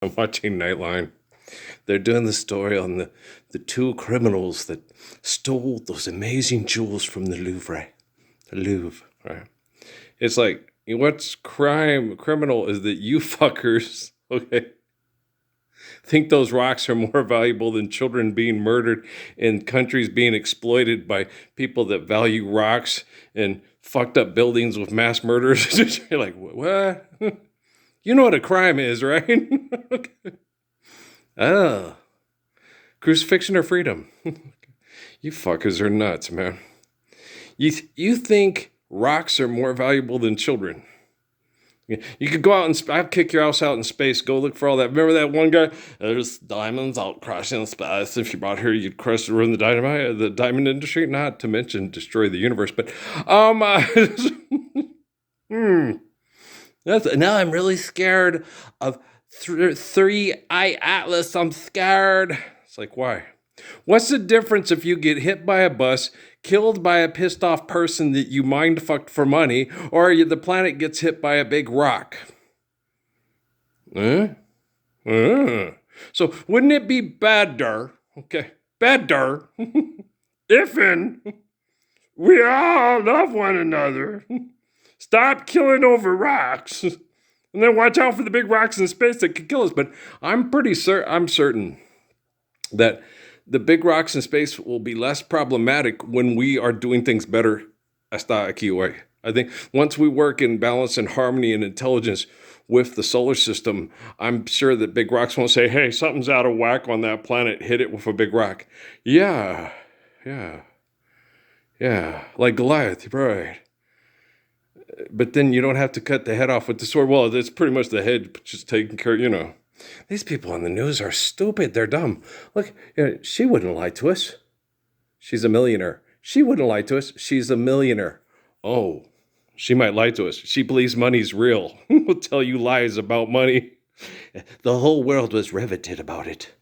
I'm watching Nightline. They're doing the story on the two criminals that stole those amazing jewels from the Louvre. The Louvre, right? It's like, what's criminal is that you fuckers, okay, think those rocks are more valuable than children being murdered in countries being exploited by people that value rocks and fucked up buildings with mass murders. You're like, what? You know what a crime is, right? Okay. Oh, crucifixion or freedom? You fuckers are nuts, man. You think rocks are more valuable than children? You could go out and I'll kick your house out in space. Go look for all that. Remember that one guy? There's diamonds out crashing in space. If you brought here, you'd crush and ruin the diamond industry. Not to mention destroy the universe. But hmm. Now I'm really scared of three-eye atlas. I'm scared. It's like, why? What's the difference if you get hit by a bus, killed by a pissed off person that you mind fucked for money, or the planet gets hit by a big rock? Huh? So wouldn't it be better, okay, better, if we all love one another, stop killing over rocks, and then watch out for the big rocks in space that could kill us? But I'm certain that the big rocks in space will be less problematic when we are doing things better. Hasta aquí hoy. I think once we work in balance and harmony and intelligence with the solar system, I'm sure that big rocks won't say, hey, something's out of whack on that planet, hit it with a big rock. Yeah. Like Goliath, right. But then you don't have to cut the head off with the sword. Well, it's pretty much the head just taking care, These people on the news are stupid. They're dumb. Look, she wouldn't lie to us. She's a millionaire. She wouldn't lie to us. She's a millionaire. Oh, she might lie to us. She believes money's real. We'll tell you lies about money. The whole world was riveted about it.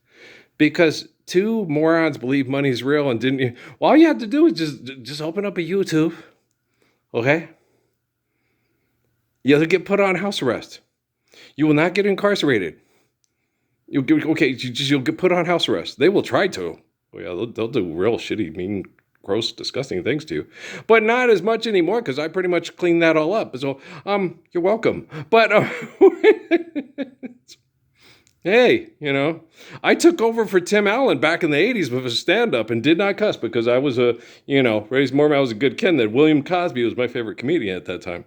Because two morons believe money's real and didn't. Well, all you have to do is just open up a YouTube. Okay? You'll get put on house arrest. You will not get incarcerated. You'll get put on house arrest. They will try to. Well, yeah, they'll do real shitty, mean, gross, disgusting things to you. But not as much anymore because I pretty much cleaned that all up. So, you're welcome. But, hey, I took over for Tim Allen back in the 80s with a stand-up and did not cuss because I was raised more. I was a good kid. That William Cosby was my favorite comedian at that time.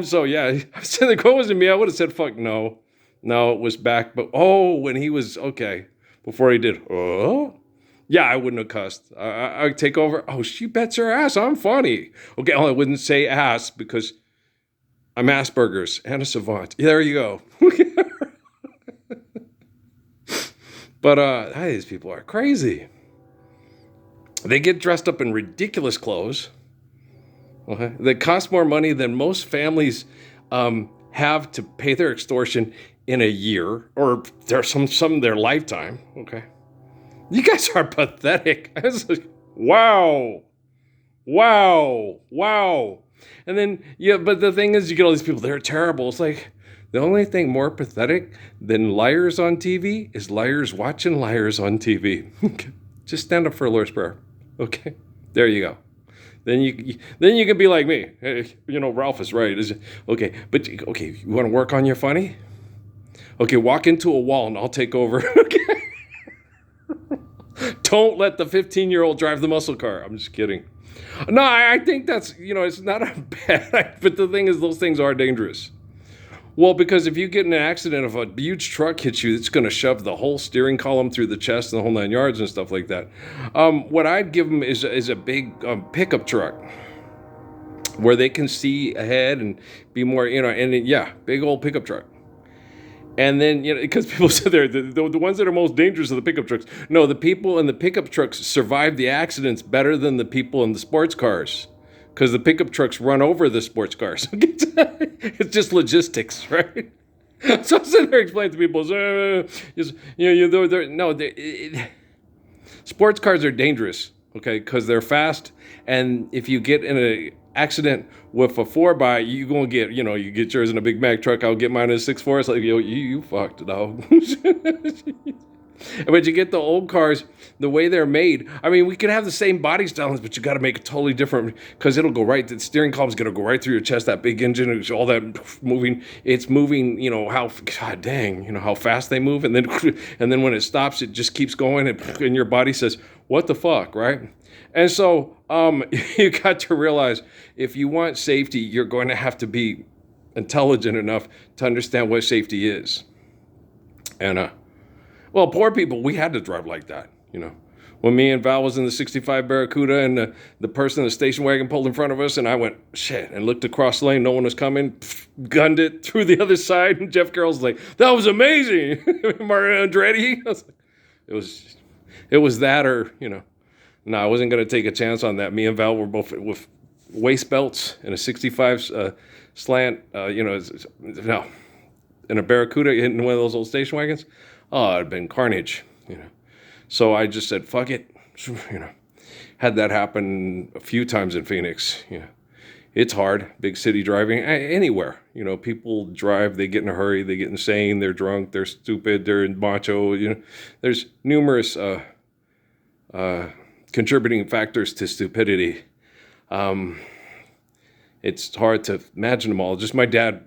So, yeah, if I said the quote wasn't me, I would have said, fuck no. No, it was back, but when he was, okay, before he did, yeah, I wouldn't have cussed. I'd take over. Oh, she bets her ass. I'm funny. Okay, I wouldn't say ass because I'm Asperger's and a savant. Yeah, there you go. But these people are crazy. They get dressed up in ridiculous clothes. Okay, they cost more money than most families have to pay their extortion in a year, or there's some in their lifetime. Okay, you guys are pathetic. I was like, wow. And then but the thing is, you get all these people. They're terrible. It's like the only thing more pathetic than liars on TV is liars watching liars on TV. Just stand up for a Lord's Prayer. Okay, there you go. Then you can be like me. Hey, Ralph is right. Okay, but okay, you want to work on your funny? Okay, walk into a wall and I'll take over. Okay. Don't let the 15-year-old drive the muscle car. I'm just kidding. No, I think that's, it's not a bad, but the thing is, those things are dangerous. Well, because if you get in an accident, if a huge truck hits you, it's going to shove the whole steering column through the chest and the whole 9 yards and stuff like that. What I'd give them is a big pickup truck where they can see ahead and be more, big old pickup truck. And then, because people said the ones that are most dangerous are the pickup trucks. No, the people in the pickup trucks survive the accidents better than the people in the sports cars. Because the pickup trucks run over the sports cars. It's just logistics, right? So I'm sitting there explaining to people, sports cars are dangerous, okay? Because they're fast, and if you get in an accident with a 4x, you gonna get, you get yours in a Big Mac truck. I'll get mine in a 6.4. It's like, yo, you fucked, dog. But you get the old cars, the way they're made. I mean, we could have the same body styles, but you got to make it totally different because it'll go right. The steering column's going to go right through your chest. That big engine, all that moving. It's moving. How God dang, how fast they move, and then when it stops, it just keeps going, and your body says, "What the fuck," right? And so you got to realize if you want safety, you're going to have to be intelligent enough to understand what safety is, and well, poor people, we had to drive like that, When me and Val was in the 65 Barracuda and the person in the station wagon pulled in front of us and I went, shit, and looked across the lane, no one was coming, gunned it through the other side. And Jeff Carroll's like, that was amazing. Mario Andretti. It was that or, no, I wasn't going to take a chance on that. Me and Val were both with waist belts and a 65 slant, no, in a Barracuda in one of those old station wagons. Oh, it'd been carnage, So I just said, fuck it, Had that happen a few times in Phoenix, It's hard, big city driving, anywhere. People drive, they get in a hurry, they get insane, they're drunk, they're stupid, they're macho, There's numerous contributing factors to stupidity. It's hard to imagine them all. Just my dad,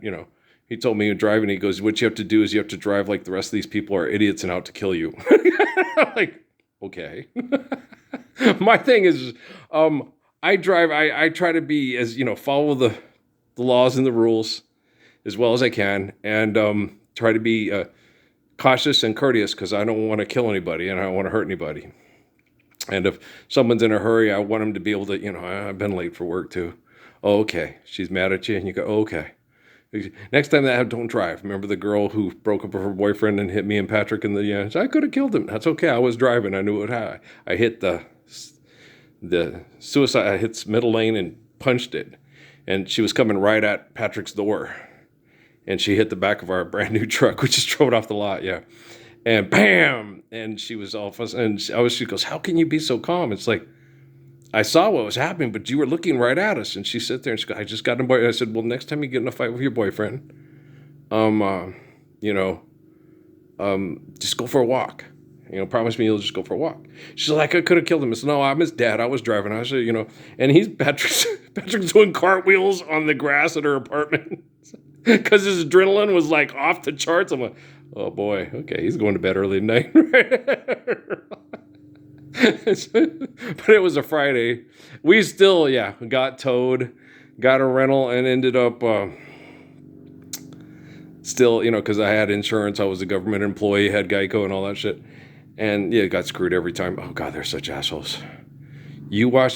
he told me driving, he goes, what you have to do is you have to drive like the rest of these people are idiots and out to kill you. Like, okay. My thing is, I drive, I try to be as, follow the laws and the rules as well as I can and try to be cautious and courteous because I don't want to kill anybody and I don't want to hurt anybody. And if someone's in a hurry, I want them to be able to, I've been late for work too. Oh, okay. She's mad at you and you go, oh, okay. Next time don't drive. Remember the girl who broke up with her boyfriend and hit me and Patrick in the I could have killed him. That's okay. I was driving. I knew it. I hit the suicide. I hit middle lane and punched it. And she was coming right at Patrick's door. And she hit the back of our brand new truck, which just drove it off the lot. Yeah. And bam! And she was all fuss. And she goes, how can you be so calm? It's like, I saw what was happening, but you were looking right at us. And she sat there and she goes, I just got in a boyfriend. I said, well, next time you get in a fight with your boyfriend, just go for a walk. Promise me you'll just go for a walk. She's like, I could have killed him. I said, no, I'm his dad. I was driving. I said, and Patrick's doing cartwheels on the grass at her apartment because his adrenaline was like off the charts. I'm like, oh boy, okay, he's going to bed early tonight. But it was a Friday. We still, got towed, got a rental, and ended up still, because I had insurance. I was a government employee, had Geico and all that shit. And got screwed every time. Oh God, they're such assholes. They're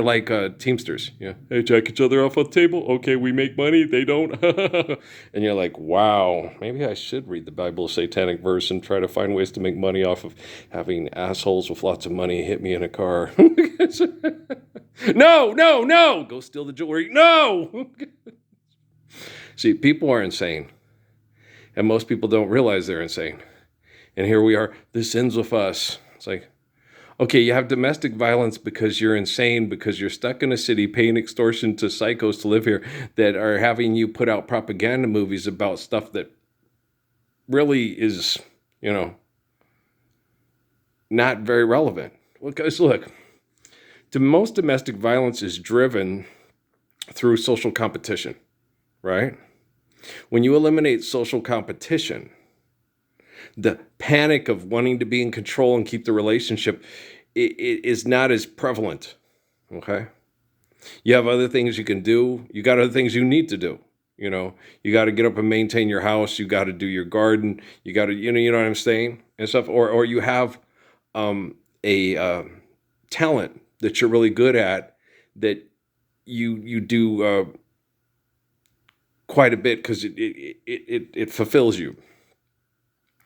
like Teamsters. Yeah, they jack each other off a table. Okay, we make money. They don't. And you're like, wow, maybe I should read the Bible satanic verse and try to find ways to make money off of having assholes with lots of money hit me in a car. No, go steal the jewelry. No. See, people are insane, and most people don't realize they're insane. And here we are. This ends with us. It's like, okay, you have domestic violence because you're insane, because you're stuck in a city paying extortion to psychos to live here that are having you put out propaganda movies about stuff that really is, not very relevant. Because look, most domestic violence is driven through social competition, right? When you eliminate social competition, the panic of wanting to be in control and keep the relationship it is not as prevalent, okay? You have other things you can do. You got other things you need to do, You got to get up and maintain your house. You got to do your garden. You got to, you know what I'm saying? And stuff. Or you have a talent that you're really good at that you do quite a bit because it fulfills you.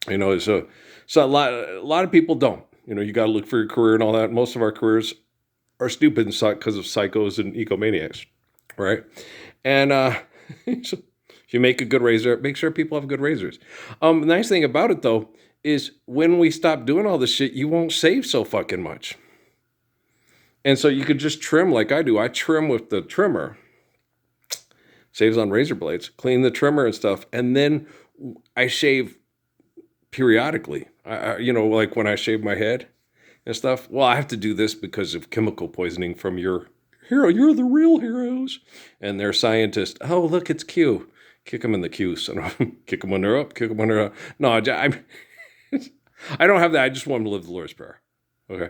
So a lot of people don't. You got to look for your career and all that. Most of our careers are stupid because of psychos and egomaniacs, right? And if you make a good razor, make sure people have good razors. The nice thing about it, though, is when we stop doing all this shit, you won't save so fucking much. And so you could just trim like I do. I trim with the trimmer, saves on razor blades, clean the trimmer and stuff. And then I shave periodically, like when I shave my head and stuff. Well, I have to do this because of chemical poisoning from your hero. You're the real heroes. And they're scientists. Oh, look, it's Q. Kick them in the Q. So kick them when they're up, kick them when they're up. No, I don't have that. I just want them to live the Lord's Prayer. Okay.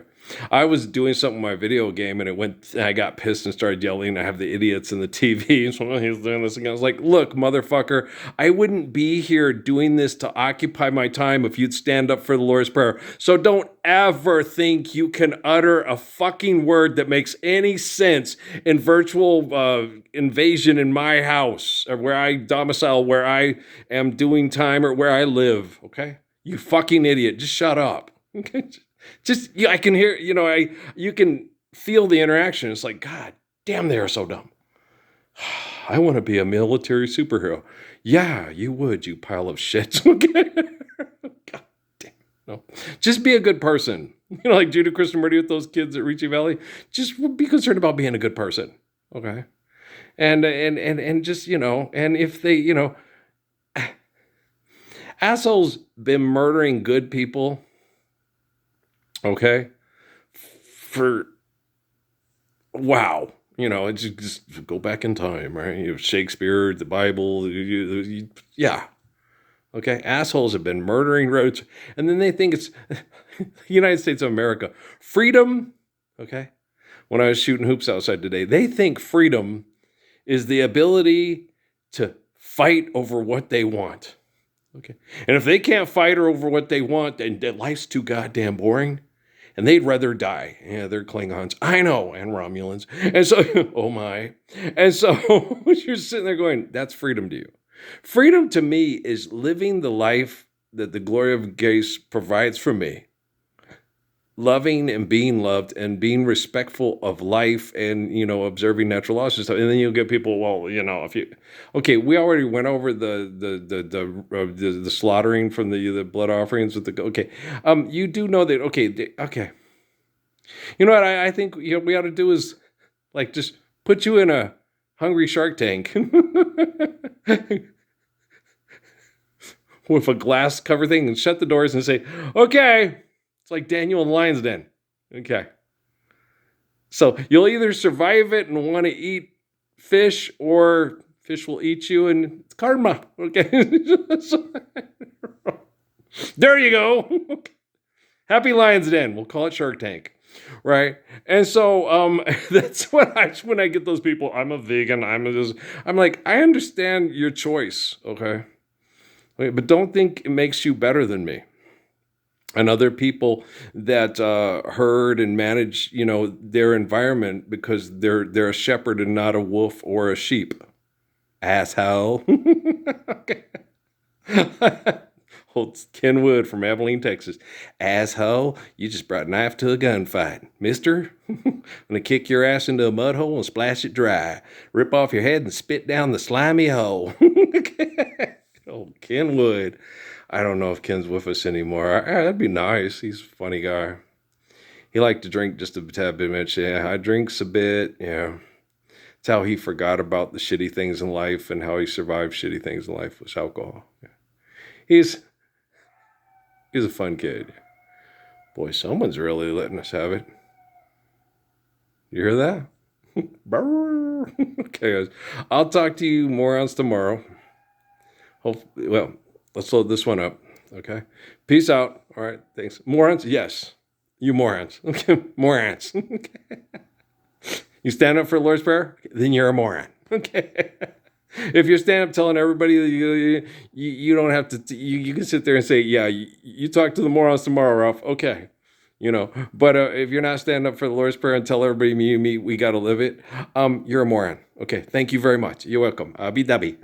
I was doing something in my video game and I got pissed and started yelling. I have the idiots in the TV. So he's doing this again. I was like, look, motherfucker, I wouldn't be here doing this to occupy my time if you'd stand up for the Lord's Prayer. So don't ever think you can utter a fucking word that makes any sense in virtual invasion in my house or where I domicile, where I am doing time or where I live. Okay. You fucking idiot. Just shut up. Okay. I can hear, you can feel the interaction. It's like, God damn, they are so dumb. I want to be a military superhero. Yeah, you would, you pile of shit. Okay. God damn. No. Just be a good person. Like Judah Krishnamurti with those kids at Ricci Valley. Just be concerned about being a good person. Okay. And just, and if they, assholes been murdering good people. Okay. Wow. It's just go back in time, right? You have Shakespeare, the Bible, yeah. Okay. Assholes have been murdering roads. And then they think it's the United States of America. Freedom. Okay. When I was shooting hoops outside today, they think freedom is the ability to fight over what they want. Okay. And if they can't fight over what they want, then life's too goddamn boring. And they'd rather die. Yeah, they're Klingons. I know, and Romulans. And so, oh my. And so you're sitting there going, that's freedom to you. Freedom to me is living the life that the glory of grace provides for me. Loving and being loved and being respectful of life and, observing natural laws and stuff. And then you'll get people, we already went over the slaughtering from the blood offerings with you do know that, okay. You know what I think we ought to do is just put you in a hungry shark tank with a glass cover thing and shut the doors and say, okay. It's like Daniel in the Lion's Den. Okay. So you'll either survive it and want to eat fish or fish will eat you and it's karma. Okay. There you go. Happy Lion's Den. We'll call it Shark Tank. Right. And so that's when I get those people, I'm a vegan. I'm like, I understand your choice. Okay. But don't think it makes you better than me. And other people that herd and manage, their environment because they're a shepherd and not a wolf or a sheep. Asshole. Old Ken Wood from Abilene, Texas. Asshole, you just brought a knife to a gunfight. Mister, I'm going to kick your ass into a mud hole and splash it dry. Rip off your head and spit down the slimy hole. Old Ken Wood. I don't know if Ken's with us anymore. That'd be nice. He's a funny guy. He liked to drink just a tad bit much. Yeah, I drinks a bit. Yeah. It's how he forgot about the shitty things in life and how he survived shitty things in life was alcohol. Yeah. He's a fun kid. Boy, someone's really letting us have it. You hear that? Okay, guys. I'll talk to you morons tomorrow. Let's load this one up, okay? Peace out. All right, thanks. Morons? Yes. You morons. Okay, morons. Okay. You stand up for the Lord's Prayer? Then you're a moron. Okay. If you stand up telling everybody that you don't have to, you can sit there and say, yeah, you talk to the morons tomorrow, Ralph. Okay. But if you're not standing up for the Lord's Prayer and tell everybody me, we got to live it, you're a moron. Okay. Thank you very much. You're welcome. Abi dabi.